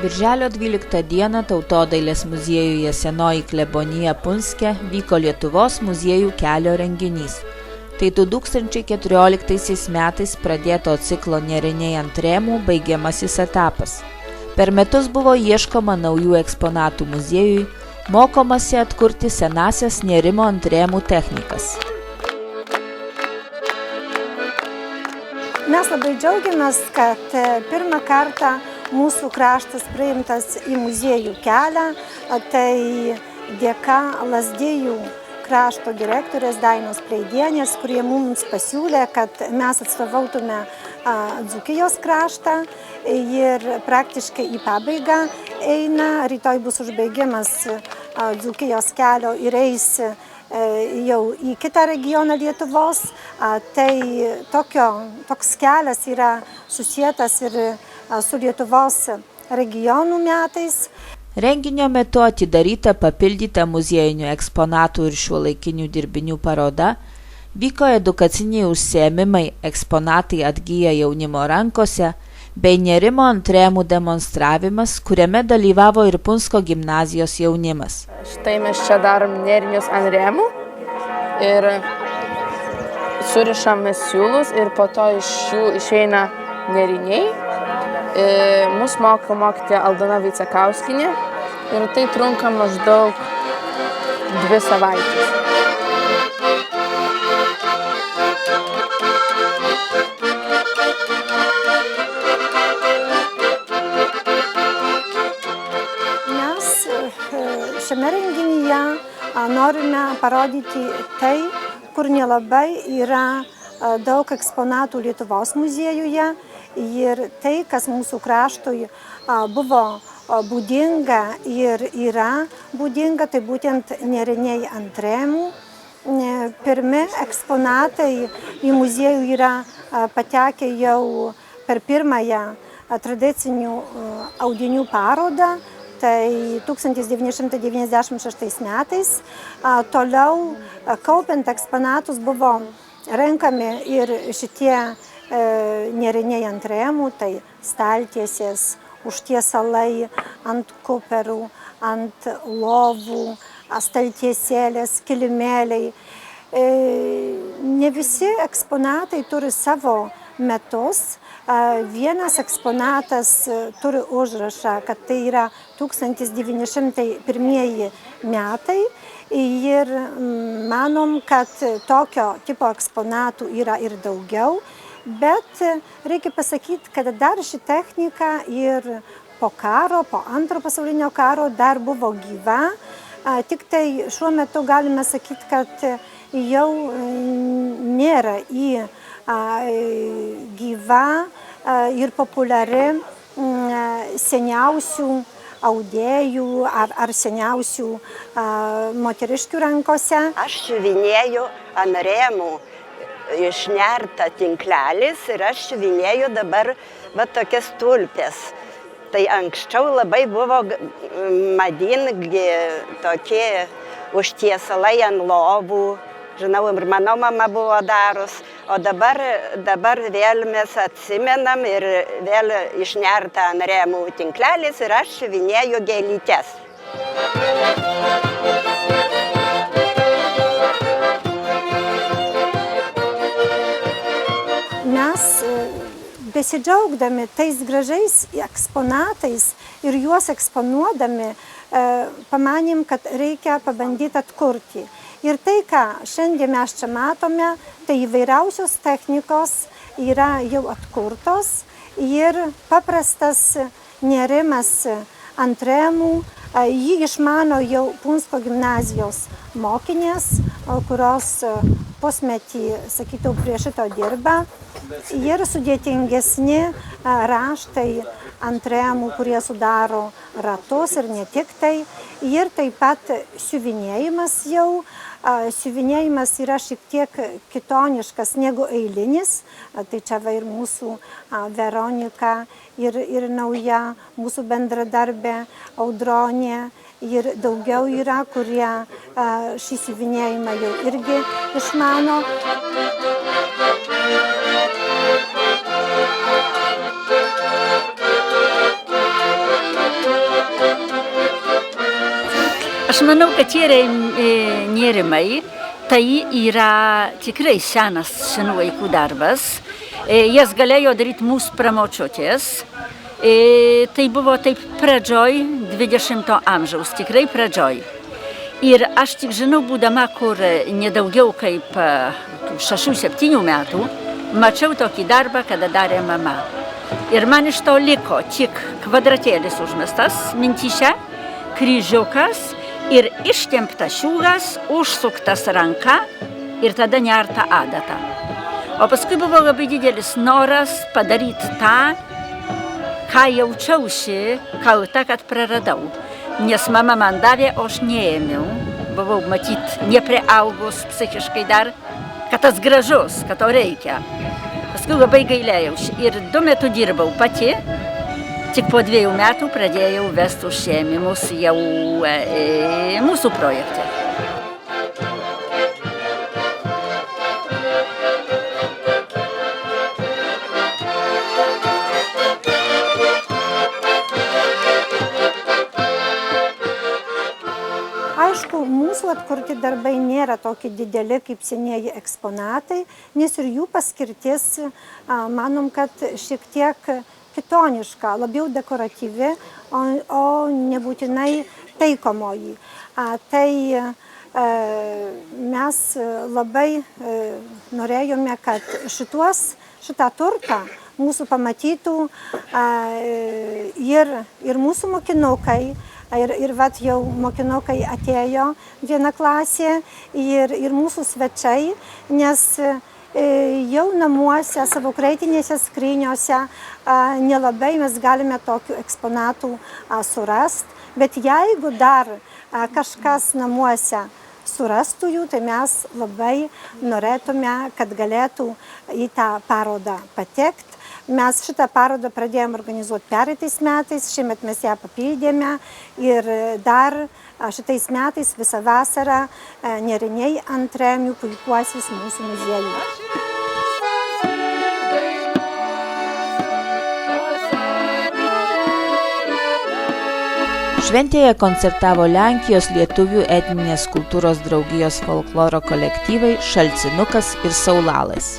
Birželio 12 dieną Tautodailės muziejuje Senoji klebonija Punske vyko Lietuvos muziejų kelio renginys. Tai 2014 metais pradėto ciklo Nėriniai ant rėmų baigiamasis etapas. Per metus buvo ieškoma naujų eksponatų muziejui, mokomasi atkurti senasias nėrimo ant rėmų technikas. Mes labai džiaugiamės, kad pirmą kartą mūsų kraštas priimtas į muziejų kelią, tai dėka Lazdijų krašto direktorės Dainos Pleidienės, kurie mums pasiūlė, kad mes atstovautume Dzūkijos kraštą ir praktiškai į pabaigą eina. Rytoj bus užbaigimas Dzūkijos kelio ir eis jau į kitą regioną Lietuvos. Tai toks kelias yra susietas ir su Lietuvos regionų metais. Renginio metu atidaryta papildyta muziejinių eksponatų ir šiuolaikinių dirbinių paroda, vyko edukaciniai užsiėmimai, eksponatai atgyja jaunimo rankose, bei nėrimo ant rėmų demonstravimas, kuriame dalyvavo ir Punsko gimnazijos jaunimas. Štai mes čia darom nėrinius ant rėmų ir surišame siūlus ir po to iš jų išeina nėriniai. Mūsų moko mokyti Aldona Vaicekauskienė ir tai trunka maždaug 2 savaitės. Mes šiame renginyje norime parodyti tai, kur nelabai yra daug eksponatų Lietuvos muziejuje. Ir tai, kas mūsų kraštui buvo būdinga ir yra būdinga, tai būtent nėriniai ant rėmų. Pirmi eksponatai į muziejų yra patekę jau per pirmąją tradicinių audinių parodą, tai 1996 metais. Toliau, kaupiant eksponatus, buvo renkami ir šitie nėriniai ant rėmų, tai staltiesės, užtiesalai ant kuperų, ant lovų, staltiesėlės, kilimėliai. Ne visi eksponatai turi savo metus. Vienas eksponatas turi užrašą, kad tai yra 1901 metai. Ir manom, kad tokio tipo eksponatų yra ir daugiau. Bet reikia pasakyti, kad dar ši technika ir po karo, po Antro pasaulinio karo dar buvo gyva. Tik tai šiuo metu galime sakyti, kad jau nėra gyva ir populiari seniausių audėjų ar seniausių moteriškių rankose. Aš siuvinėju ant rėmų. Išnerta tinklelis ir aš siuvinėju dabar tokias tulpes. Tai anksčiau labai buvo madingi tokie užtiesalai ant lovų. Žinau, ir mano mama buvo darus. O dabar vėl mes atsimenam ir vėl išnerta ant rėmų tinklelis ir aš siuvinėju gėlytes. Mes besidžiaugdami tais gražiais eksponatais ir juos eksponuodami, pamanėm, kad reikia pabandyti atkurti. Ir tai, ką šiandien mes čia matome, tai įvairiausios technikos yra jau atkurtos ir paprastas nėrimas ant rėmų. Jį išmano jau Punsko gimnazijos mokinės, kurios pusmetį, sakyčiau, prie šito dirba. Ir sudėtingesni raštai ant rėmų, kurie sudaro ratus ir ne tik tai. Ir taip pat siuvinėjimas jau. Siuvinėjimas yra šiek tiek kitoniškas negu eilinis. Tai čia va ir mūsų Veronika ir nauja mūsų bendradarbė Audronė. Ir daugiau yra, kurie šį siuvinėjimą jau irgi išmano. Aš manau, kad tie nėrimai tai yra tikrai senas senų vaikų darbas. Jas galėjo daryti mūsų pramočiutės. Tai buvo taip pradžioj 20 amžiaus, tikrai pradžioj. Ir aš tik žinau, būdama kur nedaugiau kaip 6-7 metų, mačiau tokį darbą, kada darė mama. Ir man iš to liko tik kvadratėlis užmestas mintyse, kryžiukas ir ištemptas šiūras, užsuktas ranka ir tada nerta adata. O paskui buvo labai didelis noras padaryti tą, ką jaučiausi kalta, kad praradau. Nes mama man davė, o aš neėmiau. Buvau, matyt, nepriaugus psichiškai dar, kad tas gražus, kad to reikia. Paskui labai gailėjausi. Ir 2 metus dirbau pati, tik po 2 metų pradėjau vesti užsiėmimus jau mūsų projekte. Aišku, mūsų atkurti darbai nėra tokie dideli kaip senieji eksponatai, nes ir jų paskirtis, manom, kad šiek tiek kitoniška, labiau dekoratyvi, o nebūtinai taikomoji. Tai mes labai norėjome, kad šitą turtą mūsų pamatytų ir mūsų mokinukai. Ir vat jau mokinukai atėjo 1 klasė ir mūsų svečiai, nes jau namuose, savo kraitinėse skryniuose nelabai mes galime tokių eksponatų surasti, bet jeigu dar kažkas namuose surastų jų, tai mes labai norėtume, kad galėtų į tą parodą patekti. Mes šitą parodą pradėjome organizuoti pereitais metais, šiemet mes ją papildėme ir dar šitais metais visą vasarą Neriniai ant Remių puikuosis mūsų muziejuje. Šventėje koncertavo Lenkijos lietuvių etninės kultūros draugijos folkloro kolektyvai Šalcinukas ir Saulalas.